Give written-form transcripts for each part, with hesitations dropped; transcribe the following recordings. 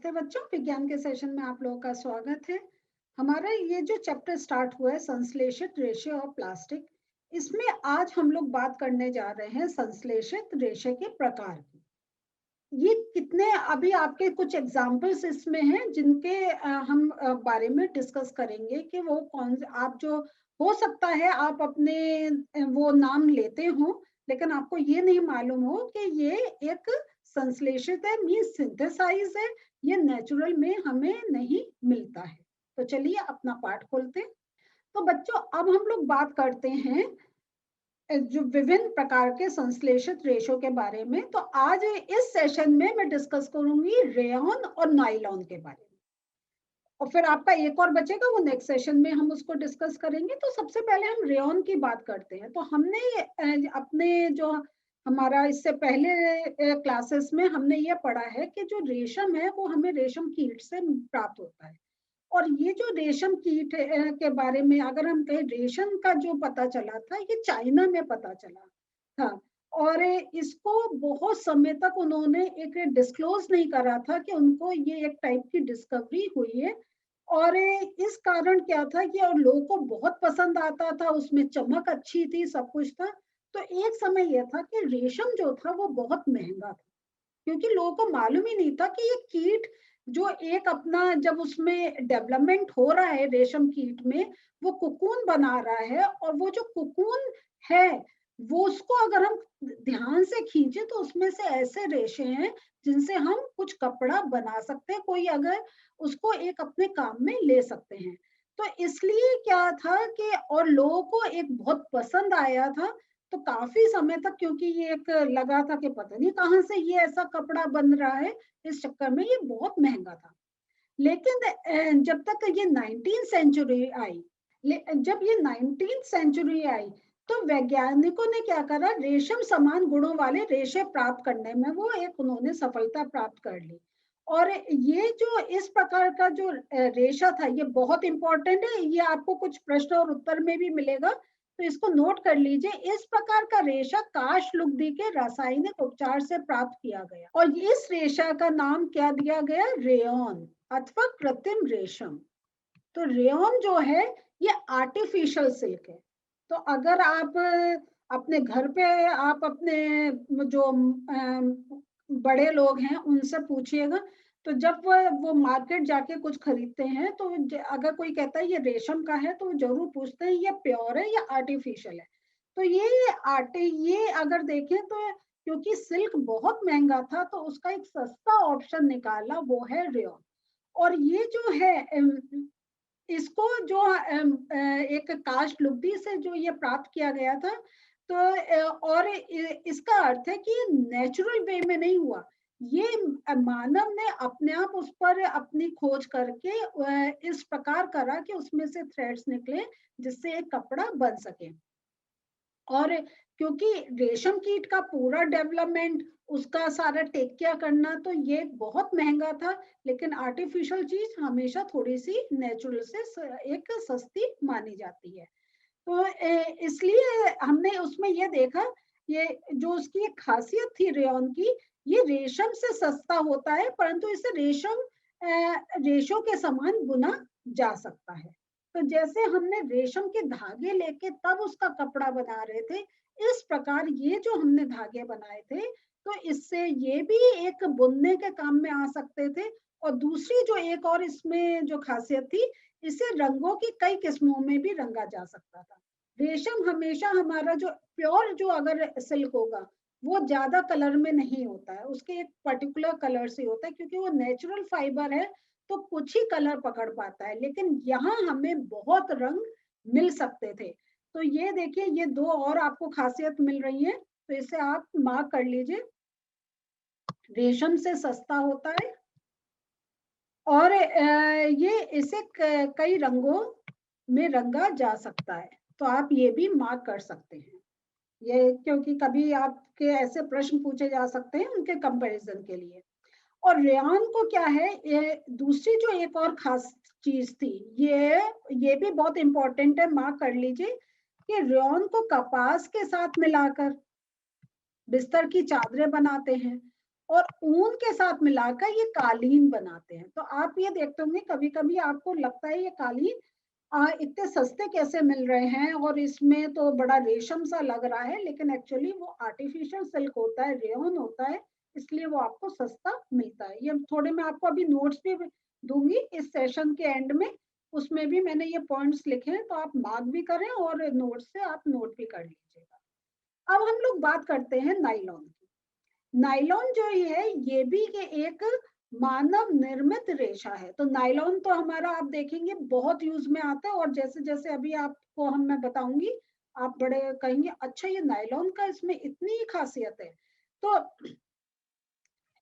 नमस्ते बच्चों, विज्ञान के सेशन में आप लोगों का स्वागत है। हमारा ये जो चैप्टर स्टार्ट हुआ है संश्लेषित रेशे और प्लास्टिक, इसमें आज हम लोग बात करने जा रहे हैं संश्लेषित रेशे के प्रकार की। ये कितने अभी आपके कुछ एग्जाम्पल्स इसमें हैं जिनके हम बारे में डिस्कस करेंगे कि वो कौन आप जो हो सकता है आप अपने वो नाम लेते हो, लेकिन आपको ये नहीं मालूम हो कि ये एक संश्लेषित है, मीन सिंथेसाइज है, ये नेचुरल में हमें नहीं मिलता है। तो चलिए अपना पाठ खोलते हैं। तो बच्चों अब हम लोग बात करते हैं जो विभिन्न प्रकार के संश्लेषित रेशों के बारे में। तो आज इस सेशन में मैं डिस्कस करूंगी रेयॉन और नायलॉन के बारे में, और फिर आपका एक और बचेगा, वो नेक्स्ट सेशन में हम उसको डिस्कस करेंगे। तो सबसे पहले हम रेयॉन की बात करते हैं। तो हमने अपने जो हमारा इससे पहले क्लासेस में हमने ये पढ़ा है कि जो रेशम है वो हमें रेशम कीट से प्राप्त होता है। और ये जो रेशम कीट के बारे में अगर हम कहें, रेशम का जो पता चला था ये चाइना में पता चला था, और इसको बहुत समय तक उन्होंने एक डिस्क्लोज नहीं करा था कि उनको ये एक टाइप की डिस्कवरी हुई है। और इस कारण क्या था कि और लोगों को बहुत पसंद आता था, उसमें चमक अच्छी थी, सब कुछ था। तो एक समय यह था कि रेशम जो था वो बहुत महंगा था, क्योंकि लोगों को मालूम ही नहीं था कि ये कीट जो एक अपना जब उसमें डेवलपमेंट हो रहा है रेशम कीट में, वो कुकून बना रहा है, और वो जो कुकून है वो उसको अगर हम ध्यान से खींचे तो उसमें से ऐसे रेशे हैं जिनसे हम कुछ कपड़ा बना सकते हैं, कोई अगर उसको एक अपने काम में ले सकते हैं। तो इसलिए क्या था कि और लोगों को एक बहुत पसंद आया था। तो काफी समय तक, क्योंकि ये एक लगा था कि पता नहीं कहाँ से ये ऐसा कपड़ा बन रहा है, इस चक्कर में ये बहुत महंगा था। लेकिन जब तक ये 19th सेंचुरी आई, जब ये 19th सेंचुरी आई, तो वैज्ञानिकों ने क्या करा, रेशम समान गुणों वाले रेशे प्राप्त करने में वो एक उन्होंने सफलता प्राप्त कर ली। और ये जो इस प्रकार का जो रेशा था ये बहुत इंपॉर्टेंट है, ये आपको कुछ प्रश्न और उत्तर में भी मिलेगा, तो इसको नोट कर लीजिए। इस प्रकार का रेशा काशलुगदी के रासायनिक उपचार से प्राप्त किया गया, और इस रेशा का नाम क्या दिया गया, रेयॉन अथवा कृत्रिम रेशम। तो रेयॉन जो है ये आर्टिफिशियल सिल्क है। तो अगर आप अपने घर पे आप अपने जो बड़े लोग हैं उनसे पूछिएगा, तो जब वो मार्केट जाके कुछ खरीदते हैं तो अगर कोई कहता है ये रेशम का है तो वो जरूर पूछते हैं ये प्योर है या आर्टिफिशियल है। तो ये अगर देखें तो क्योंकि सिल्क बहुत महंगा था तो उसका एक सस्ता ऑप्शन निकाला, वो है रेयॉन। और ये जो है इसको जो एक काशलुगदी से जो ये प्राप्त किया गया था, तो और इसका अर्थ है कि ये नेचुरल वे में नहीं हुआ, ये मानव ने अपने आप उस पर अपनी खोज करके इस प्रकार करा कि उसमें से थ्रेड्स निकले जिससे एक कपड़ा बन सके। और क्योंकि रेशम कीट का पूरा डेवलपमेंट, उसका सारा टेक केयर करना, तो ये बहुत महंगा था। लेकिन आर्टिफिशियल चीज हमेशा थोड़ी सी नेचुरल से एक सस्ती मानी जाती है। तो इसलिए हमने उसमें ये देखा, ये जो उसकी एक खासियत थी रेयॉन की, ये रेशम से सस्ता होता है परंतु इसे रेशों के समान बुना जा सकता है। तो जैसे हमने रेशम के धागे लेके तब उसका कपड़ा बना रहे थे, इस प्रकार ये जो हमने धागे बनाए थे तो इससे ये भी एक बुनने के काम में आ सकते थे। और दूसरी जो एक और इसमें जो खासियत थी, इसे रंगों की कई किस्मों में भी रंगा जा सकता था। रेशम हमेशा हमारा जो प्योर जो अगर सिल्क होगा वो ज्यादा कलर में नहीं होता है, उसके एक पर्टिकुलर कलर से होता है, क्योंकि वो नेचुरल फाइबर है तो कुछ ही कलर पकड़ पाता है। लेकिन यहाँ हमें बहुत रंग मिल सकते थे। तो ये देखिए, ये दो और आपको खासियत मिल रही है, तो इसे आप मार्क कर लीजिए। रेशम से सस्ता होता है और ये इसे कई रंगों में रंगा जा सकता है। तो आप ये भी मार्क कर सकते हैं ये, क्योंकि कभी आपके ऐसे प्रश्न पूछे जा सकते हैं उनके कंपैरिजन के लिए। और रेयॉन को क्या है, ये दूसरी जो एक और खास चीज थी, ये भी बहुत इंपॉर्टेंट है, मार्क कर लीजिए कि रेयॉन को कपास के साथ मिलाकर बिस्तर की चादरें बनाते हैं। और ऊन के साथ मिलाकर ये कालीन बनाते हैं। तो आप ये देखते होंगे कभी कभी आपको लगता है ये कालीन इतने सस्ते कैसे मिल रहे हैं और इसमें तो बड़ा रेशम सा लग रहा है, लेकिन एक्चुअली वो आर्टिफिशियल सिल्क होता है, रेयन होता है, इसलिए वो आपको सस्ता मिलता है। ये थोड़े मैं आपको अभी नोट्स भी दूंगी इस सेशन के एंड में, उसमें भी मैंने ये पॉइंट्स लिखे हैं, तो आप मार्क भी करें और नोट से आप नोट भी कर लीजिएगा। अब हम लोग बात करते हैं नायलॉन की। नायलॉन जो है ये भी एक मानव निर्मित रेशा है। तो नायलॉन तो हमारा आप देखेंगे बहुत यूज में आता है, और जैसे जैसे अभी आपको मैं बताऊंगी आप बड़े कहेंगे अच्छा ये नायलॉन का इसमें इतनी खासियत है। तो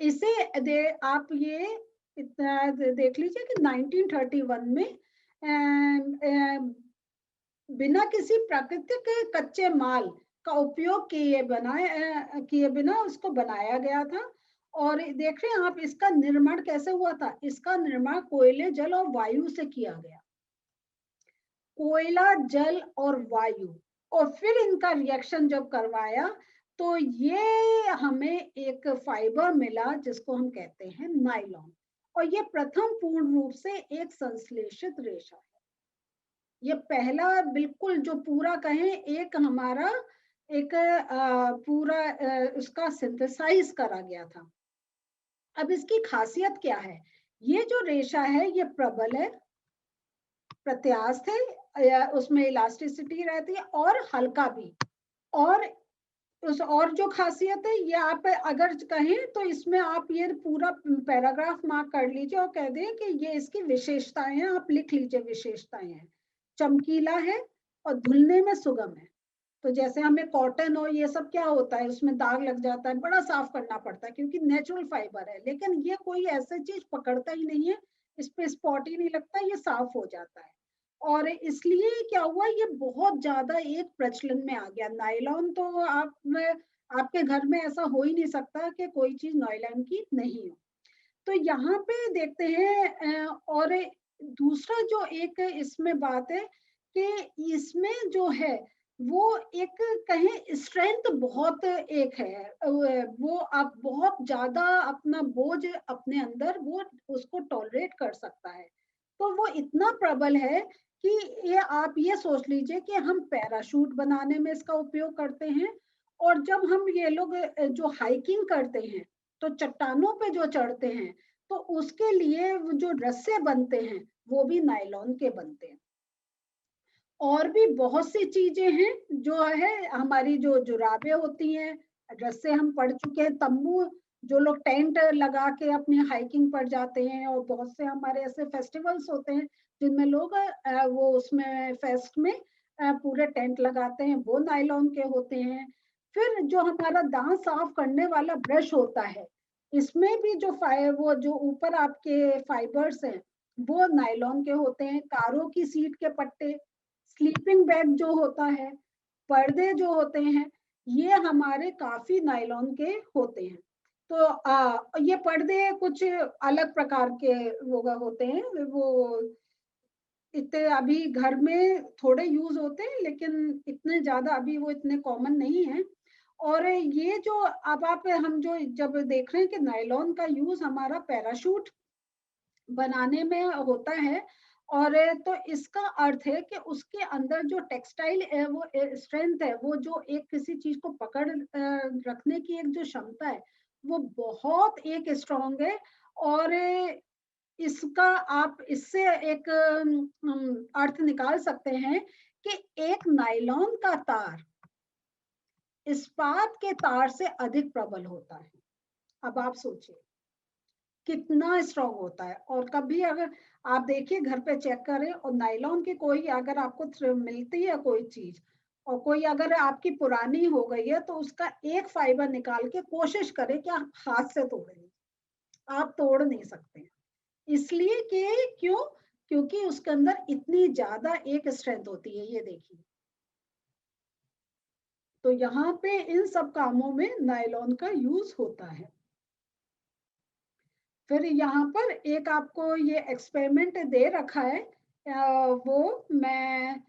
इसे आप ये इतना देख लीजिए कि 1931 में बिना किसी प्राकृतिक कच्चे माल का उपयोग किए बिना उसको बनाया गया था। और देख रहे हैं आप इसका निर्माण कैसे हुआ था, इसका निर्माण कोयले, जल और वायु से किया गया। कोयला, जल और वायु, और फिर इनका रिएक्शन जब करवाया तो ये हमें एक फाइबर मिला जिसको हम कहते हैं नायलॉन। और ये प्रथम पूर्ण रूप से एक संश्लेषित रेशा है। ये पहला बिल्कुल जो पूरा कहें एक हमारा एक पूरा उसका सिंथेसाइज करा गया था। अब इसकी खासियत क्या है, ये जो रेशा है ये प्रबल है, प्रत्यास्थ है, उसमें इलास्टिसिटी रहती है और हल्का भी। और और जो खासियत है ये आप अगर कहें तो इसमें आप ये पूरा पैराग्राफ मार्क कर लीजिए और कह दें कि ये इसकी विशेषताएं हैं, आप लिख लीजिए विशेषताएं हैं। चमकीला है और धुलने में सुगम है। तो जैसे हमें कॉटन हो ये सब क्या होता है, उसमें दाग लग जाता है, बड़ा साफ करना पड़ता है क्योंकि नेचुरल फाइबर है, लेकिन ये कोई ऐसी चीज पकड़ता ही नहीं है, इस पे स्पॉट ही नहीं लगता, ये साफ हो जाता है। और इसलिए क्या हुआ, ये बहुत ज्यादा एक प्रचलन में आ गया। नायलॉन तो आपके घर में ऐसा हो ही नहीं सकता कि कोई चीज नायलॉन की नहीं हो। तो यहाँ पे देखते हैं और दूसरा जो एक इसमें बात है कि इसमें जो है वो एक कहें स्ट्रेंथ बहुत एक है, वो आप बहुत ज्यादा अपना बोझ अपने अंदर वो उसको टॉलरेट कर सकता है। तो वो इतना प्रबल है कि ये आप ये सोच लीजिए कि हम पैराशूट बनाने में इसका उपयोग करते हैं। और जब हम ये लोग जो हाइकिंग करते हैं तो चट्टानों पे जो चढ़ते हैं तो उसके लिए वो जो रस्से बनते हैं वो भी नायलॉन के बनते हैं। और भी बहुत सी चीजें हैं जो है, हमारी जो जुराबें होती हैं, रस्से हम पढ़ चुके हैं, तंबू जो लोग टेंट लगा के अपनी हाइकिंग पर जाते हैं, और बहुत से हमारे ऐसे फेस्टिवल्स होते हैं जिनमें लोग वो उसमें फेस्ट में पूरे टेंट लगाते हैं, वो नायलॉन के होते हैं। फिर जो हमारा दांत साफ करने वाला ब्रश होता है, इसमें भी जो वो जो ऊपर आपके फाइबर्स हैं वो नायलॉन के होते हैं। कारों की सीट के पट्टे, स्लीपिंग बैग जो होता है, पर्दे जो होते हैं, ये हमारे काफी नायलॉन के होते हैं। तो ये पर्दे कुछ अलग प्रकार के वो होते हैं, वो इतने अभी घर में थोड़े यूज होते हैं लेकिन इतने ज्यादा अभी वो इतने कॉमन नहीं है। और ये जो अब आप हम जो जब देख रहे हैं कि नायलॉन का यूज हमारा पैराशूट बनाने में होता है, और तो इसका अर्थ है कि उसके अंदर जो टेक्सटाइल है वो स्ट्रेंथ है, वो जो एक किसी चीज को पकड़ रखने की एक जो क्षमता है वो बहुत एक स्ट्रांग है। और इसका आप इससे एक अर्थ निकाल सकते हैं कि एक नायलॉन का तार इस्पात के तार से अधिक प्रबल होता है। अब आप सोचिए कितना स्ट्रांग होता है। और कभी अगर आप देखिए घर पे चेक करें और नायलॉन की कोई अगर आपको मिलती है कोई चीज, और कोई अगर आपकी पुरानी हो गई है तो उसका एक फाइबर निकाल के कोशिश करें कि आप हाथ से तोड़ें, आप तोड़ नहीं सकते। इसलिए कि क्यों, क्योंकि उसके अंदर इतनी ज्यादा एक स्ट्रेंथ होती है, ये देखिए। तो यहाँ पे इन सब कामों में नायलॉन का यूज होता है। फिर यहाँ पर एक आपको ये एक्सपेरिमेंट दे रखा है, वो मैं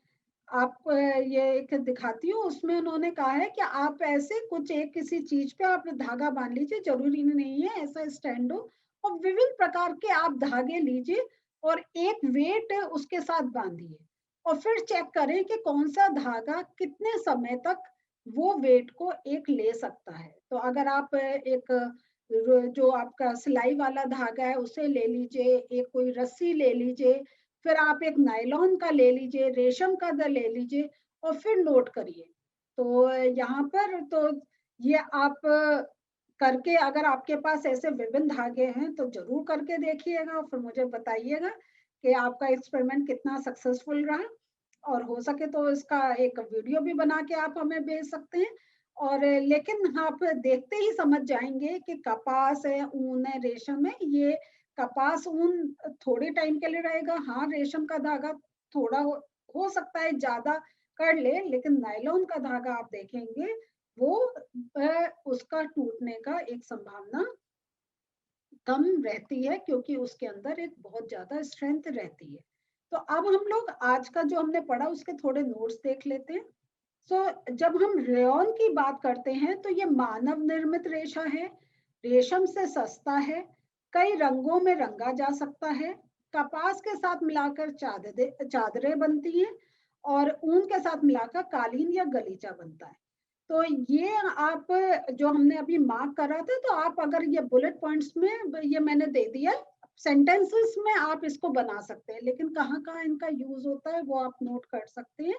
आप ये एक दिखाती हूँ, उसमें उन्होंने कहा है कि आप ऐसे कुछ एक किसी चीज पे आप धागा बांध लीजिए, जरूरी नहीं है ऐसा स्टैंड हो, और विभिन्न प्रकार के आप धागे लीजिए और एक वेट उसके साथ बांधिए और फिर चेक करें कि कौन सा धागा कितने समय तक वो वेट को एक ले सकता है। तो अगर आप एक जो आपका सिलाई वाला धागा है उसे ले लीजिए, एक कोई रस्सी ले लीजिए, फिर आप एक नायलॉन का ले लीजिए, रेशम का ले लीजिए और फिर नोट करिए। तो यहाँ पर तो ये आप करके, अगर आपके पास ऐसे विभिन्न धागे हैं तो जरूर करके देखिएगा और फिर मुझे बताइएगा कि आपका एक्सपेरिमेंट कितना सक्सेसफुल रहा। और हो सके तो इसका एक वीडियो भी बना के आप हमें भेज सकते हैं। और लेकिन आप देखते ही समझ जाएंगे कि कपास है, ऊन है, रेशम है, ये कपास ऊन थोड़े टाइम के लिए रहेगा। हाँ, रेशम का धागा थोड़ा हो सकता है ज्यादा कर ले, लेकिन नायलॉन का धागा आप देखेंगे वो उसका टूटने का एक संभावना कम रहती है, क्योंकि उसके अंदर एक बहुत ज्यादा स्ट्रेंथ रहती है। तो अब हम लोग आज का जो हमने पढ़ा उसके थोड़े नोट्स देख लेते हैं। जब हम रेयॉन की बात करते हैं तो ये मानव निर्मित रेशा है, रेशम से सस्ता है, कई रंगों में रंगा जा सकता है, कपास के साथ मिलाकर चादरें बनती हैं और ऊन के साथ मिलाकर कालीन या गलीचा बनता है। तो ये आप जो हमने अभी मार्क करा था, तो आप अगर ये बुलेट पॉइंट्स में ये मैंने दे दिया, सेंटेंसेस में आप इसको बना सकते हैं, लेकिन कहाँ कहाँ इनका यूज होता है वो आप नोट कर सकते हैं।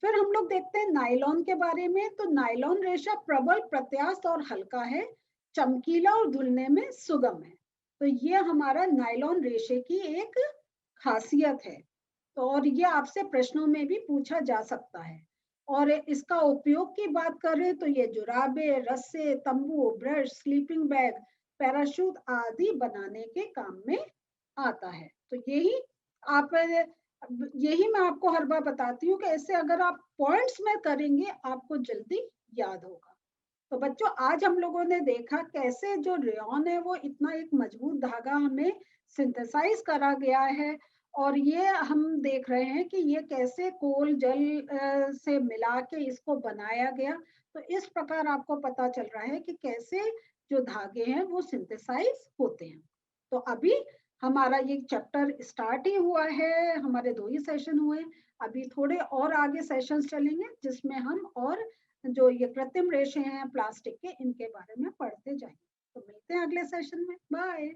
फिर हम लोग देखते हैं नायलॉन के बारे में। तो नायलॉन रेशा प्रबल, प्रत्यास्थ और हल्का है, चमकीला और धुलने में सुगम है। तो ये हमारा नायलॉन रेशे की एक खासियत है। तो और ये आपसे प्रश्नों में भी पूछा जा सकता है। और इसका उपयोग की बात करें तो ये जुराबे, रस्से, तंबू, ब्रश, स्लीपिंग बैग, पैराशूट आदि बनाने के काम में आता है। तो आप यही मैं आपको हर बार बताती हूँ कि ऐसे अगर आप पॉइंट्स में करेंगे आपको जल्दी याद होगा। तो बच्चों, आज हम लोगों ने देखा कैसे जो रेयॉन है वो इतना एक मजबूत धागा हमें सिंथेसाइज करा गया है। और ये हम देख रहे हैं कि ये कैसे कोल जल से मिला के इसको बनाया गया। तो इस प्रकार आपको पता चल रहा है कि कैसे जो धागे हैं वो सिंथेसाइज होते हैं। तो अभी हमारा ये चैप्टर स्टार्ट ही हुआ है, हमारे 2 ही सेशन हुए। अभी थोड़े और आगे सेशंस चलेंगे जिसमें हम और जो ये कृत्रिम रेशे हैं प्लास्टिक के, इनके बारे में पढ़ते जाएंगे। तो मिलते हैं अगले सेशन में। बाय।